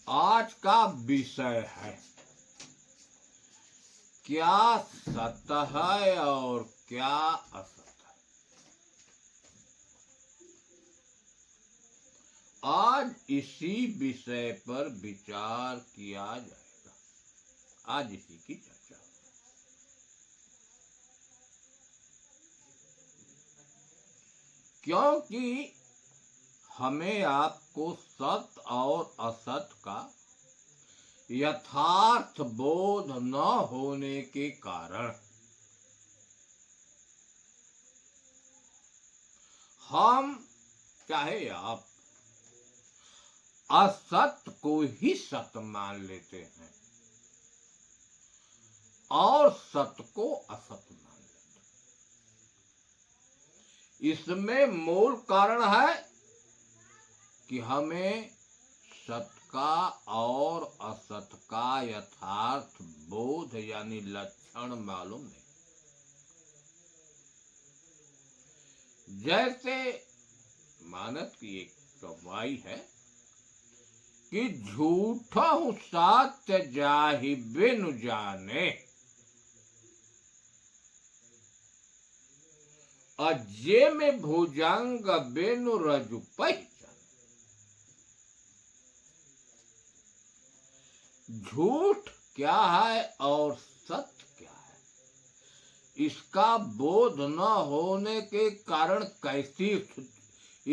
आज का विषय है क्या सत्य है और क्या असत है। आज इसी विषय पर विचार किया जाएगा। आज इसी की चर्चा। क्योंकि हमें आपको सत्य और असत का यथार्थ बोध न होने के कारण हम चाहे आप असत्य को ही सत्य मान लेते हैं और सत्य को असत्य मान लेते हैं। इसमें मूल कारण है कि हमें सत्य का और असत्य का यथार्थ बोध यानी लक्षण मालूम नहीं। जैसे मानस की एक कवाई है कि झूठा हूं सत्य जाहि बिनु जाने, अज्जे में भुजंग बिनु रजु पहचान। झूठ क्या है और सत्य क्या है, इसका बोध न होने के कारण कैसी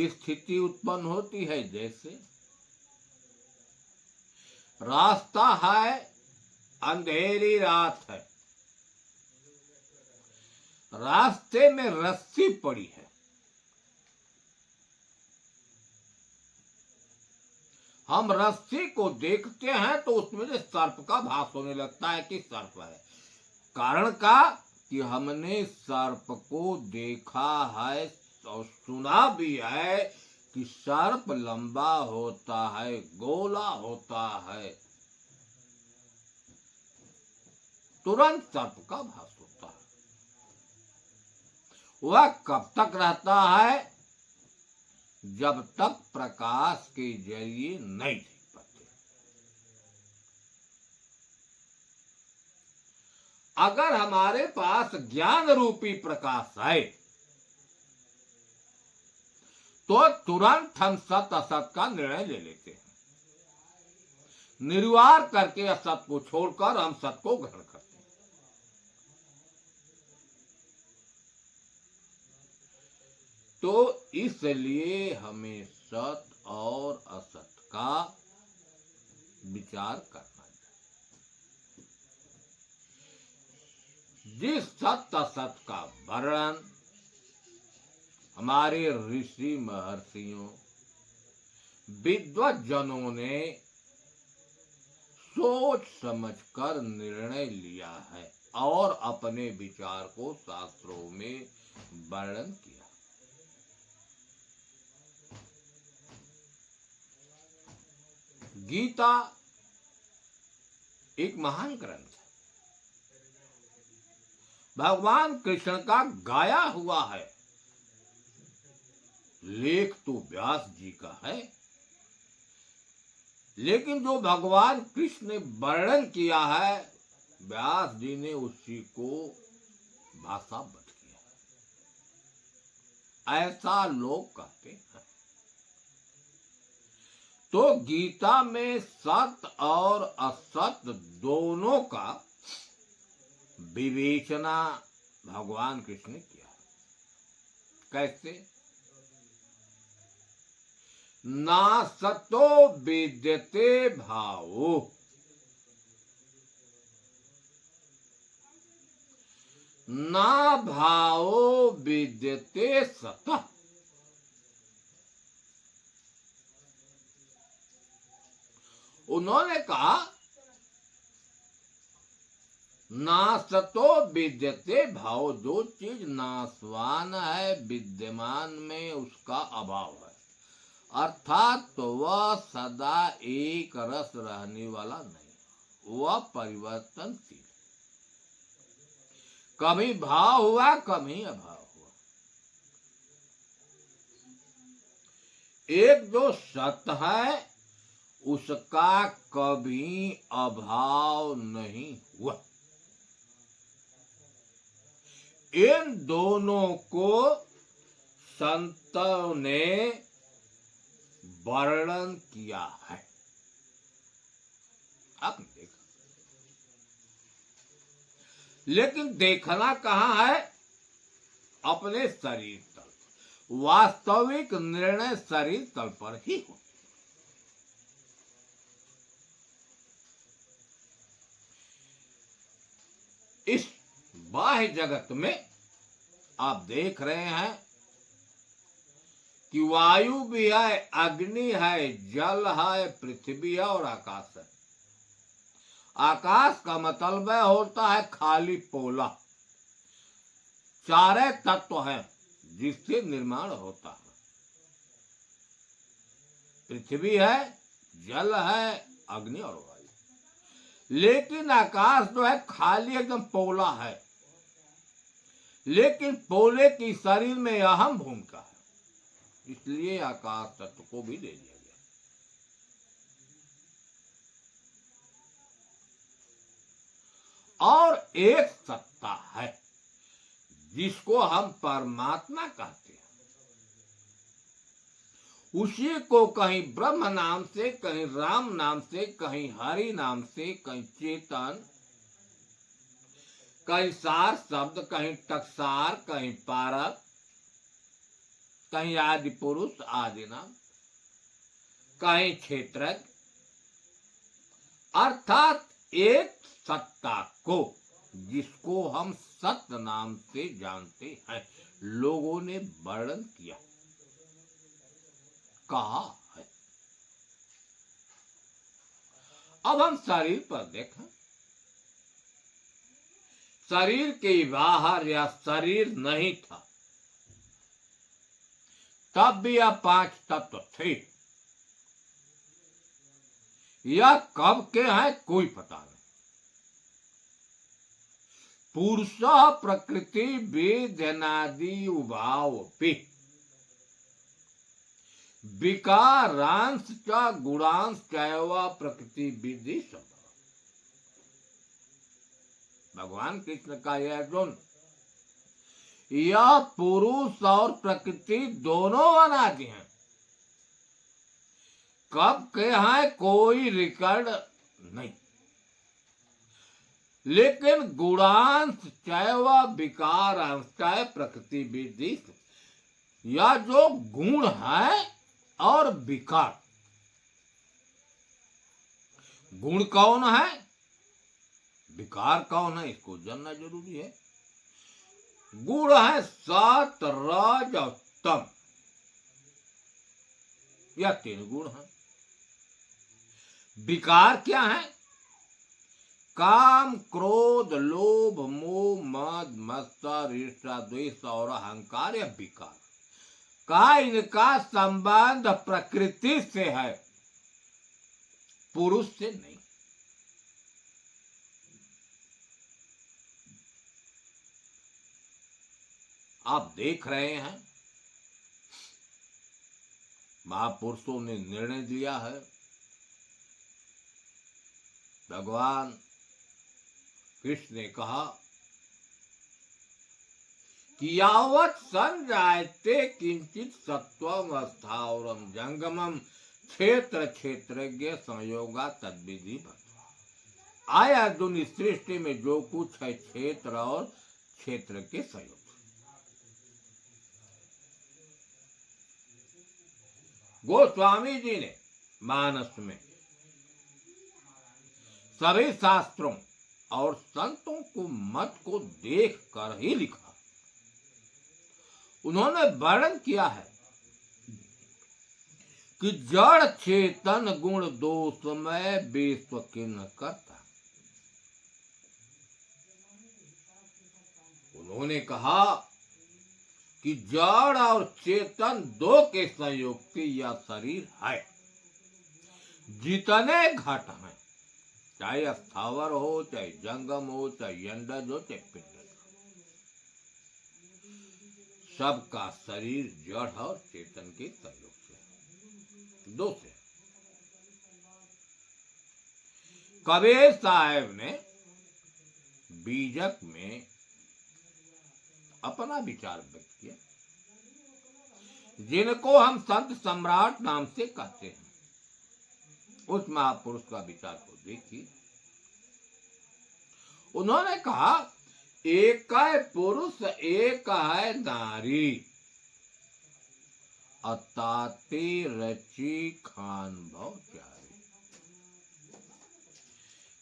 स्थिति उत्पन्न होती है। जैसे रास्ता है, अंधेरी रात है, रास्ते में रस्सी पड़ी है, हम रस्सी को देखते हैं तो उसमें से सर्प का भास होने लगता है कि सर्प है। कारण का कि हमने सर्प को देखा है और सुना भी है कि सर्प लंबा होता है, गोला होता है, तुरंत सर्प का भास होता है। वह कब तक रहता है? जब तक प्रकाश के जरिए नहीं देख पाते। अगर हमारे पास ज्ञान रूपी प्रकाश है तो तुरंत हम सत्य असत का निर्णय ले लेते हैं। निर्वार करके असत को छोड़कर हम सत्य को ग्रहण करते हैं। तो इसलिए हमें सत्य और असत का विचार करना चाहिए। जिस सत्य असत का वर्णन हमारे ऋषि महर्षियों विद्वज्जनों ने सोच समझकर निर्णय लिया है और अपने विचार को शास्त्रों में वर्णन किया। गीता एक महान ग्रंथ है, भगवान कृष्ण का गाया हुआ है। लेख तो व्यास जी का है, लेकिन जो भगवान कृष्ण ने वर्णन किया है व्यास जी ने उसी को भाषाबद्ध किया, ऐसा लोग कहते हैं। तो गीता में सत्य और असत्य दोनों का विवेचना भगवान कृष्ण ने किया। कैसे? ना सतो विद्यते भावो, ना भावो विद्यते सतः। उन्होंने कहा ना सतो विद्यते भाव, जो चीज नाशवान है विद्यमान में उसका अभाव है, अर्थात तो वह सदा एक रस रहने वाला नहीं, वह परिवर्तनशील। कभी भाव हुआ, कभी अभाव हुआ। एक जो सत्य है उसका कभी अभाव नहीं हुआ। इन दोनों को संतों ने वर्णन किया है। आपने देखा, लेकिन देखना कहाँ है? अपने शरीर तल। वास्तविक निर्णय शरीर तल पर ही हो। इस बाह्य जगत में आप देख रहे हैं कि वायु भी है, अग्नि है, जल है, पृथ्वी है और आकाश है। आकाश का मतलब होता है खाली पोला। चारे तत्व हैं जिससे निर्माण होता है। पृथ्वी है, जल है, अग्नि और वायु। लेकिन आकाश जो है खाली एकदम पोला है। लेकिन पोले की शरीर में अहम भूमिका है, इसलिए आकाश तत्व को भी दे दिया गया। और एक सत्ता है जिसको हम परमात्मा कहते हैं। उसी को कहीं ब्रह्म नाम से, कहीं राम नाम से, कहीं हरि नाम से, कहीं चेतन, कहीं सार शब्द, कहीं टकसार, कहीं पारक, कहीं आदि पुरुष आदि नाम, कहीं क्षेत्रज्ञ, अर्थात एक सत्ता को जिसको हम सत्य नाम से जानते हैं, लोगों ने वर्णन किया, कहा है। अब हम शरीर पर देखें। शरीर के बाहर या शरीर नहीं था तब भी यह 5 तत्व थे। यह कब के हैं कोई पता नहीं। पुरुष प्रकृति वेदनादि उभाव पे विकारांश च गुणांश चैव प्रकृति विधि सब। भगवान कृष्ण का यह अर्जुन, यह पुरुष और प्रकृति दोनों अनादि हैं। कब के हैं कोई रिकॉर्ड नहीं। लेकिन गुणांश चैव विकारांश चाहे प्रकृति विधि, यह जो गुण है और विकार, गुण कौन है, विकार कौन है, इसको जानना जरूरी है। गुण है सत रज और तम, यह 3 गुण हैं। विकार क्या है? काम, क्रोध, लोभ, मोह, मद, मत्सर, ईर्ष्या, द्वेष और अहंकार, यह विकार। का इनका संबंध प्रकृति से है, पुरुष से नहीं। आप देख रहे हैं महापुरुषों ने निर्णय लिया है। भगवान कृष्ण ने कहा कि यावत् संजायते किंचित सत्वम स्थावरम जंगमम क्षेत्र क्षेत्रज्ञ संयोगा तद्विधि भक्ति। आय अर्जुन, इस सृष्टि में जो कुछ है क्षेत्र और क्षेत्र के संयोग। गोस्वामी जी ने मानस में सभी शास्त्रों और संतों को मत को देख कर ही लिखा। उन्होंने वर्णन किया है कि जड़ चेतन गुण दोषमय विश्व किन्ह करता। उन्होंने कहा कि जड़ और चेतन दो के संयोग से यह शरीर है। जितने घट हैं, चाहे स्थावर हो, चाहे जंगम हो, चाहे अंडज हो, चाहे पिंडज, सबका शरीर जड़ और चेतन के सहयोग से, दो से। कबीर साहब ने बीजक में अपना विचार व्यक्त किया, जिनको हम संत सम्राट नाम से कहते हैं। उस महापुरुष का विचार को देखिए। उन्होंने कहा, एक है पुरुष एक है नारी, अताते रची खान भव चारी।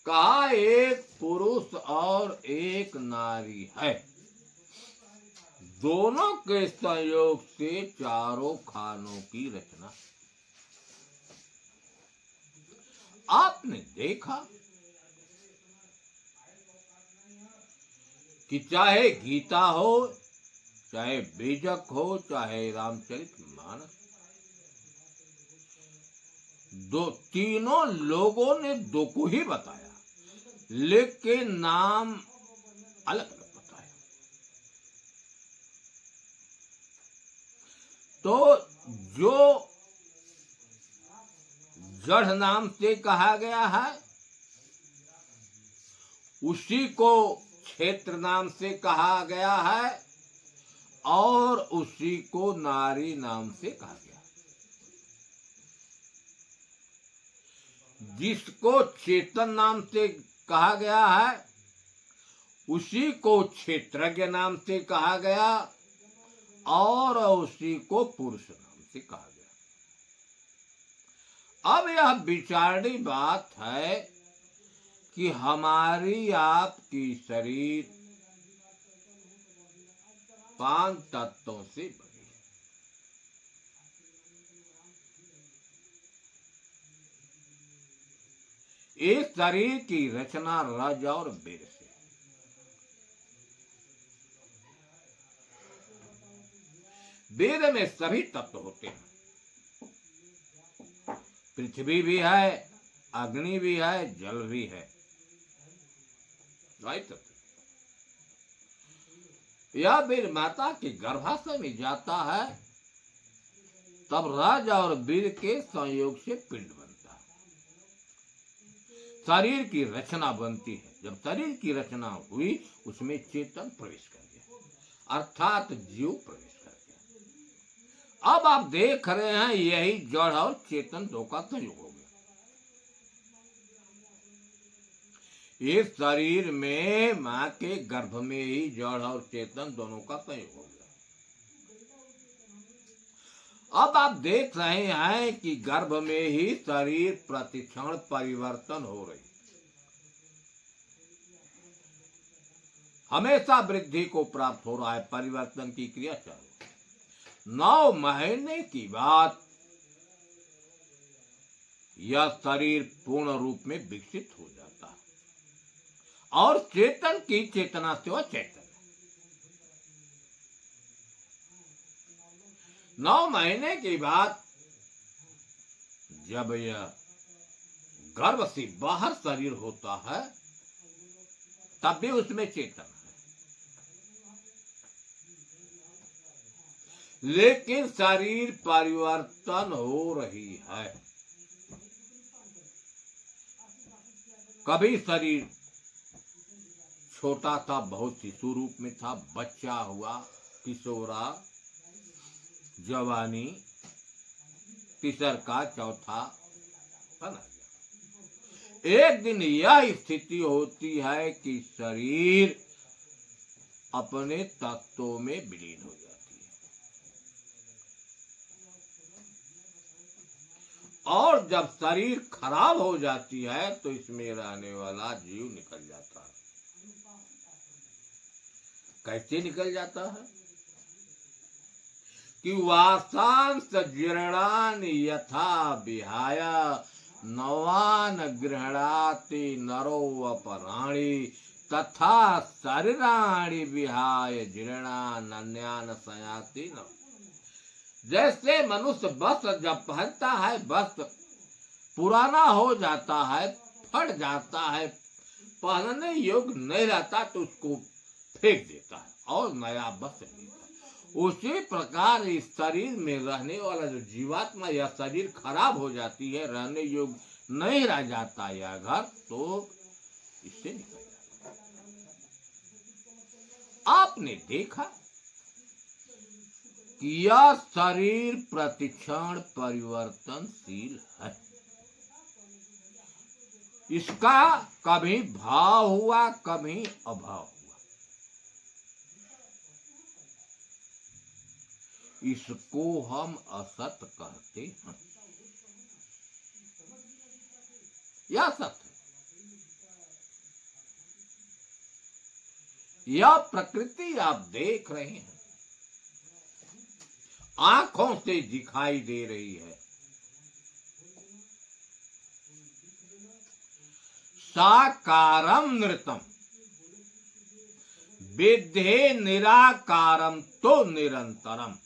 कहा एक पुरुष और एक नारी है, दोनों के संयोग से चारों खानों की रचना। आपने देखा कि चाहे गीता हो, चाहे बीजक हो, चाहे रामचरितमानस, तीनों लोगों ने दो को ही बताया, लेकिन नाम अलग अलग बताया। तो जो जड़ नाम से कहा गया है, उसी को क्षेत्र नाम से कहा गया है, और उसी को नारी नाम से कहा गया। जिसको चेतन नाम से कहा गया है, उसी को क्षेत्रज्ञ नाम से कहा गया, और उसी को पुरुष नाम से कहा गया। अब यह विचारणी बात है कि हमारी आपकी शरीर 5 तत्वों से बनी है। इस शरीर की रचना रज और वीर से। वेद में सभी तत्व होते हैं। पृथ्वी भी है, अग्नि भी है, जल भी है। यह वीर माता के गर्भाशय में जाता है, तब रज और वीर के संयोग से पिंड बनता है, शरीर की रचना बनती है। जब शरीर की रचना हुई, उसमें चेतन प्रवेश कर गया, अर्थात जीव प्रवेश कर गया। अब आप देख रहे हैं, यही जड़ और चेतन दो का संयोग हो गया। इस शरीर में मां के गर्भ में ही जड़ और चेतन दोनों का संयोग हो गया। अब आप देख रहे हैं कि गर्भ में ही शरीर प्रतिक्षण परिवर्तन हो रही, हमेशा वृद्धि को प्राप्त हो रहा है, परिवर्तन की क्रिया चालू। 9 महीने की बाद यह शरीर पूर्ण रूप में विकसित हो जाता है, और चेतन की चेतना से वह चेतन है। 9 महीने के बाद जब यह गर्भ से बाहर शरीर होता है, तब भी उसमें चेतन है, लेकिन शरीर परिवर्तन हो रही है। कभी शरीर छोटा था, बहुत शिशु रूप में था, बच्चा हुआ, किशोरा, जवानी, तीसर का चौथा बना गया। एक दिन यह स्थिति होती है कि शरीर अपने तत्वों में विलीन हो जाती है, और जब शरीर खराब हो जाती है तो इसमें रहने वाला जीव निकल जाता है। कैसे निकल जाता है? कि वासांस जीर्णान यथा विहाय नवान गृहणाति नरो अपराणी तथा शरीराणि विहाय जीर्णान्यान सयाति न। जैसे मनुष्य वस्त्र जब पहनता है, वस्त्र पुराना हो जाता है, फट जाता है, पहनने योग्य नहीं रहता तो उसको फेंक देता है और नया वस्त्र लेता है। उसी प्रकार इस शरीर में रहने वाला जो जीवात्मा, यह शरीर खराब हो जाती है, रहने योग्य नहीं रह जाता यह घर तो इससे निकल जाता। आपने देखा कि यह शरीर प्रतिक्षण परिवर्तनशील है। इसका कभी भाव हुआ, कभी अभाव हुआ। इसको हम असत कहते हैं। यह सत है। यह प्रकृति आप देख रहे हैं, आंखों से दिखाई दे रही है। साकारम नृतम विद्धे निराकारम तो निरंतरम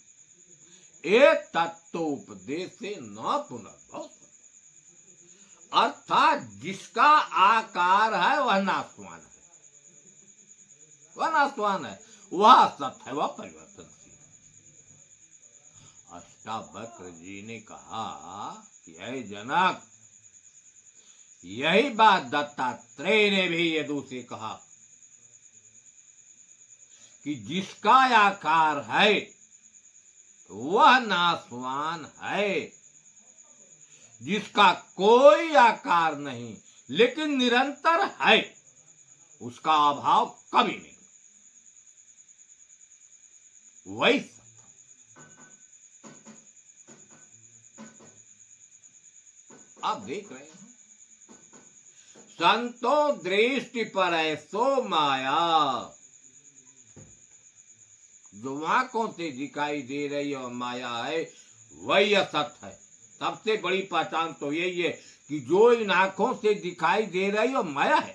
एक तत्वोपदेशे न पुनर्भव। अर्थात जिसका आकार है वह नाशवान है, वह नाशवान है, वह सत है, वह परिवर्तनशील है। अष्टावक्र जी ने कहा कि हे जनक, यही बात दत्तात्रेय ने भी यदु से कहा कि जिसका आकार है वह नाशवान है, जिसका कोई आकार नहीं लेकिन निरंतर है, उसका अभाव कभी नहीं। वही आप देख रहे हैं। संतो दृष्टि पर ऐसो माया, जो आंखों से दिखाई दे रही है माया है, वही असत है। सबसे बड़ी पहचान तो यही है कि जो इन आंखों से दिखाई दे रही है माया है।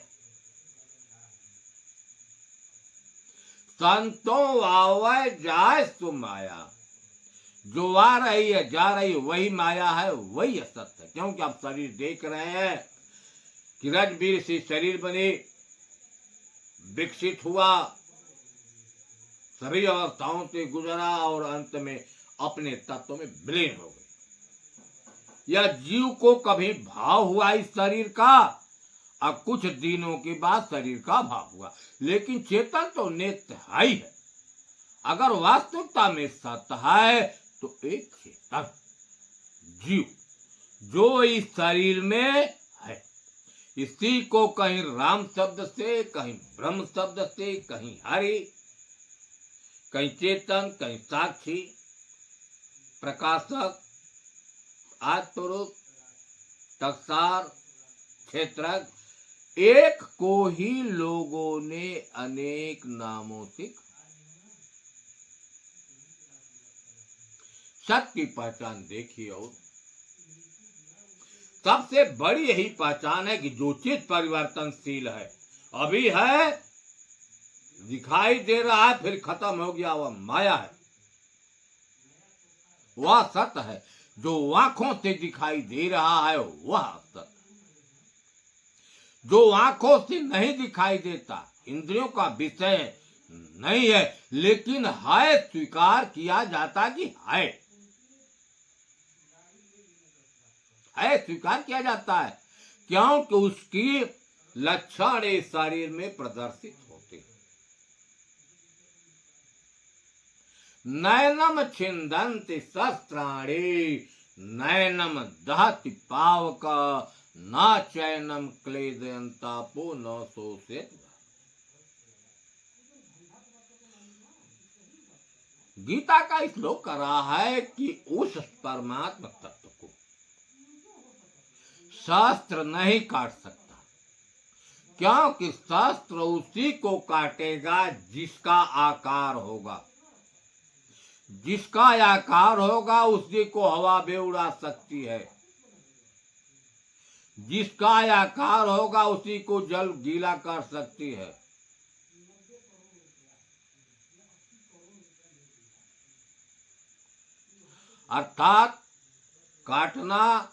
संतों आवे जाए सो माया, जो आ रही है जा रही है वही माया है, वही असत है। क्योंकि आप शरीर देख रहे हैं कि रजबीर से शरीर बने, विकसित हुआ, सभी अवस्थाओं से गुजरा और अंत में अपने तत्व में विलीन हो गए। यह जीव को कभी भाव हुआ इस शरीर का, अब कुछ दिनों के बाद शरीर का भाव हुआ, लेकिन चेतन तो नित्य है ही है। अगर वास्तविकता में सत्य है तो एक चेतन जीव जो इस शरीर में है, इसी को कहीं राम शब्द से, कहीं ब्रह्म शब्द से, कहीं हरि, कहीं चेतन, कहीं साक्षी, प्रकाशक, आत्मरूप, टकसार, क्षेत्रज्ञ, एक को ही लोगों ने अनेक नामों से कहा। सत्य की पहचान देखिए। और सबसे बड़ी यही पहचान है कि जो चीज परिवर्तनशील है, अभी है, दिखाई दे रहा है, फिर खत्म हो गया, वह माया है। वह सत्य है। जो आंखों से दिखाई दे रहा है वह सत्य है। जो आंखों से नहीं दिखाई देता, इंद्रियों का विषय नहीं है, लेकिन है, स्वीकार किया जाता कि है, स्वीकार किया जाता है, क्योंकि उसकी लक्षण इस शरीर में प्रदर्शित होते हैं। नैनम छिंदन्ति शस्त्राणि नैनम दहति पावक न चैनम क्लेदयन्तापो न शोषयति। गीता का श्लोक कर रहा है कि उस परमात्मा तत्व को शास्त्र नहीं काट सकता, क्योंकि शास्त्र उसी को काटेगा जिसका आकार होगा। जिसका आकार होगा उसी को हवा भी उड़ा सकती है, जिसका आकार होगा उसी को जल गीला कर सकती है। अर्थात काटना,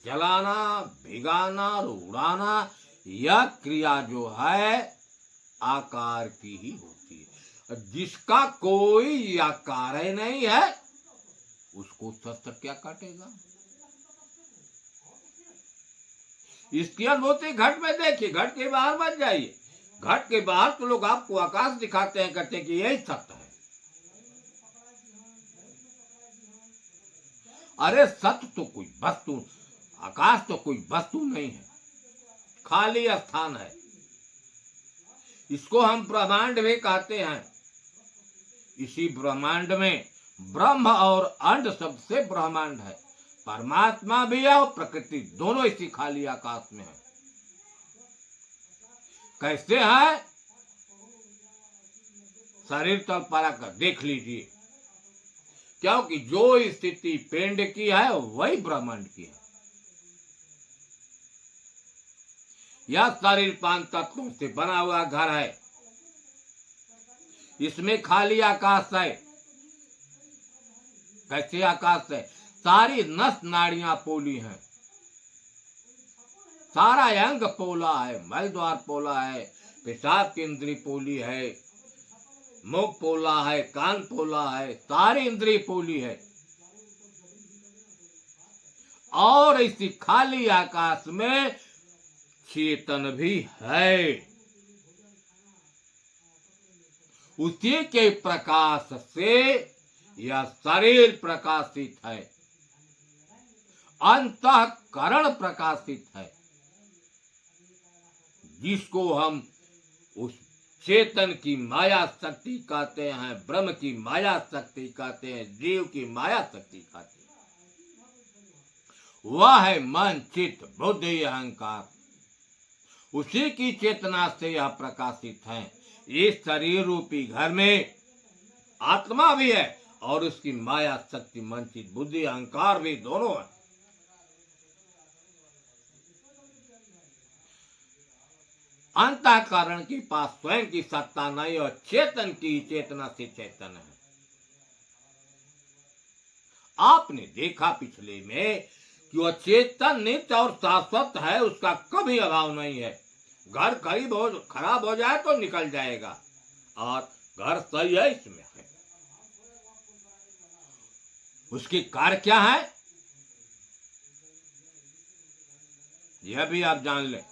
जलाना, भिगाना और उड़ाना, यह क्रिया जो है आकार की ही होती है। जिसका कोई आकार ही नहीं है उसको शस्त्र क्या काटेगा? इसकी अनुभूति घट में देखिए, घट के बाहर मत जाइए। घट के बाहर तो लोग आपको आकाश दिखाते हैं, कहते हैं कि यही सत्य है। अरे सत्य तो कोई वस्तु, आकाश तो कोई वस्तु नहीं है, खाली स्थान है। इसको हम ब्रह्मांड भी कहते हैं। इसी ब्रह्मांड में ब्रह्म और अंड शब्द से ब्रह्मांड है। परमात्मा भी है और प्रकृति दोनों इसी खाली आकाश में है। कैसे है? शरीर तल पर कर देख लीजिए, क्योंकि जो स्थिति पिंड की है वही ब्रह्मांड की है। यह शरीर 5 तत्वों से बना हुआ घर है। इसमें खाली आकाश है। कैसे आकाश है? सारी नस नाड़ियां पोली हैं, सारा अंग पोला है, मल द्वार पोला है, पेशाब की इंद्री पोली है, मुख पोला है, कान पोला है, सारी इंद्री पोली है। और इसी खाली आकाश में चेतन भी है। उसी के प्रकाश से यह शरीर प्रकाशित है, अंतःकरण प्रकाशित है, जिसको हम उस चेतन की माया शक्ति कहते हैं, ब्रह्म की माया शक्ति कहते हैं, जीव की माया शक्ति कहते हैं। वह है मन, चित्त, बुद्धि, अहंकार। उसी की चेतना से यह प्रकाशित है। इस शरीर रूपी घर में आत्मा भी है और उसकी माया शक्ति, मन, चित्त, बुद्धि, अहंकार भी दोनों है। अंतःकरण के पास स्वयं की सत्ता नहीं और चेतन की चेतना से चेतन है। आपने देखा पिछले में कि वह चेतन नित्य और शाश्वत है, उसका कभी अभाव नहीं है। घर खराब हो जाए तो निकल जाएगा और घर सही है इसमें है। उसकी कार्य क्या है यह भी आप जान लें।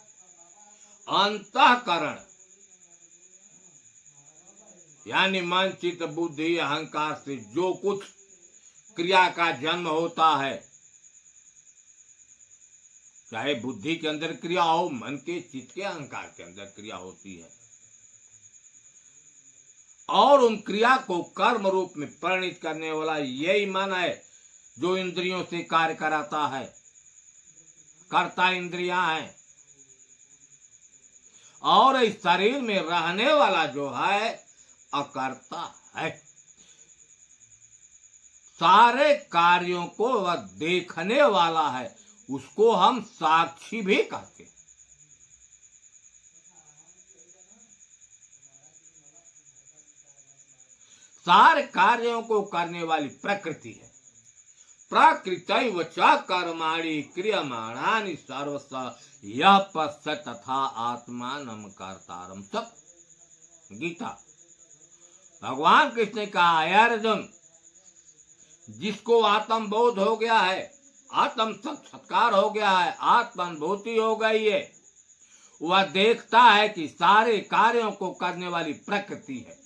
अंतःकरण यानी मन, चित्त, बुद्धि, अहंकार से जो कुछ क्रिया का जन्म होता है, चाहे बुद्धि के अंदर क्रिया हो, मन के, चित्त के, अहंकार के अंदर क्रिया होती है, और उन क्रिया को कर्म रूप में परिणित करने वाला यही मन है जो इंद्रियों से कार्य कराता है। कर्ता इंद्रियां हैं। और इस शरीर में रहने वाला जो है अकर्ता है। सारे कार्यों को वह देखने वाला है, उसको हम साक्षी भी कहते हैं। सारे कार्यों को करने वाली प्रकृति है। प्रकृतैव च कर्माणि क्रियमाणानि सर्वशः यः पश्यति तथा आत्मानं कर्तारं सब। गीता। भगवान कृष्ण ने कहा, अर्जुन, जिसको आत्म बोध हो गया है, आत्म साक्षात्कार हो गया है, आत्मानुभूति हो गई है, वह देखता है कि सारे कार्यों को करने वाली प्रकृति है।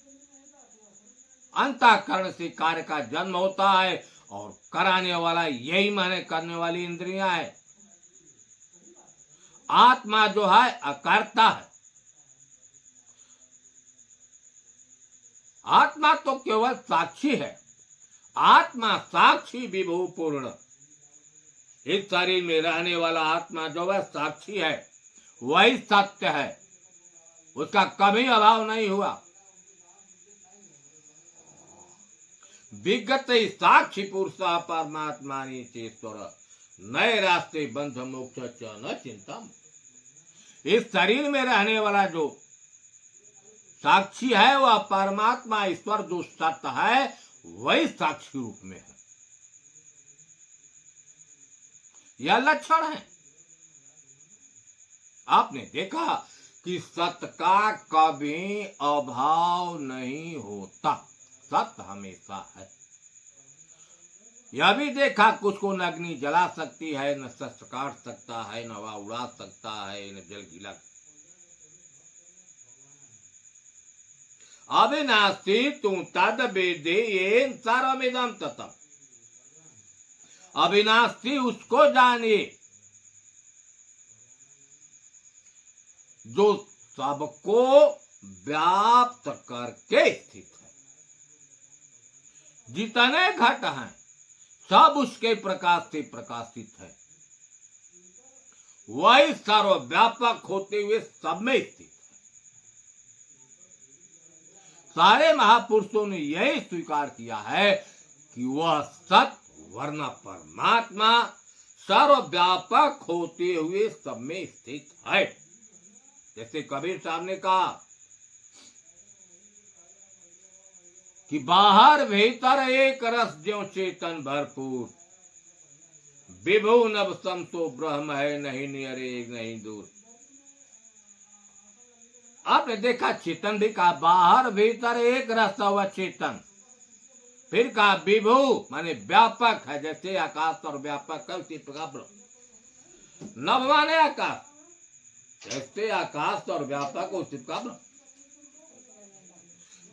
अंतःकरण से कार्य का जन्म होता है और कराने वाला यही मन है, करने वाली इंद्रियां है। आत्मा जो है अकर्ता है। आत्मा तो केवल साक्षी है। आत्मा साक्षी विभू पूर्ण। इस शरीर में रहने वाला आत्मा जो है साक्षी है, वही सत्य है, उसका कभी अभाव नहीं हुआ। विगत साक्षी पुरुष परमात्मा चेश्वर नए रास्ते बंध मोक्ष न चिंता। इस शरीर में रहने वाला जो साक्षी है वह परमात्मा ईश्वर जो सत्य है वही साक्षी रूप में है। यह लक्षण है। आपने देखा कि सत्य का कभी अभाव नहीं होता, सत्य हमेशा है। यह भी देखा कुछ को न अग्नि जला सकती है, न शस्त्र काट सकता है, न हवा उड़ा सकता है, न जल गीला। अविनाशी तू तद वेदेयेन सर्वमिदं ततम्। अविनाशी उसको जानिए जो सबको व्याप्त करके स्थित है। जितने घट हैं सब उसके प्रकाश से प्रकाशित है। वही सर्वव्यापक होते हुए सब में स्थित है। सारे महापुरुषों ने यही स्वीकार किया है कि वह सत वर्ण परमात्मा सर्वव्यापक होते हुए सब में स्थित है। जैसे कबीर साहब ने कहा कि बाहर भीतर एक रस ज्यों चेतन भरपूर, विभु नभ समतो ब्रह्म है, नहीं नियरे नहीं दूर। आपने देखा चेतन भी कहा, बाहर भीतर एक रस व चेतन। फिर कहा विभु माने व्यापक है, जैसे आकाश और व्यापक है उसी प्रकार ब्रह्म। नभ माने आकाश, जैसे आकाश और व्यापक उसी प्रकार ब्रह्म।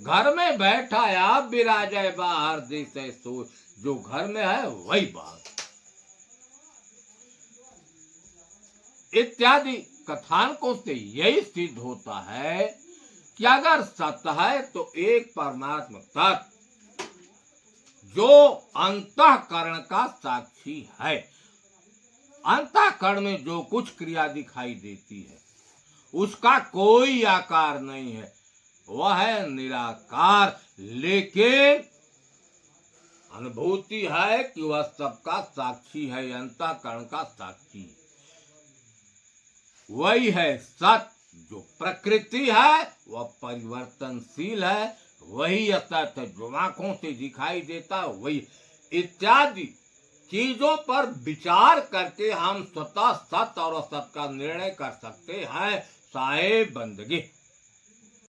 घर में बैठा आप विराजय बाहर दिसे सो, जो घर में है वही बाहर। इत्यादि कथानकों से यही सिद्ध होता है कि अगर सत्य है तो एक परमात्मा तत्व जो अंतःकरण का साक्षी है। अंतःकरण में जो कुछ क्रिया दिखाई देती है उसका कोई आकार नहीं है, वह है निराकार, लेकिन अनुभूति है कि वह सबका साक्षी है, अंतःकरण का साक्षी। वही है सत, जो प्रकृति है वह परिवर्तनशील है, वही असत है जो आंखों से दिखाई देता है वही। इत्यादि चीजों पर विचार करके हम स्वतः सत और असत का निर्णय कर सकते हैं। साहेब बंदगी।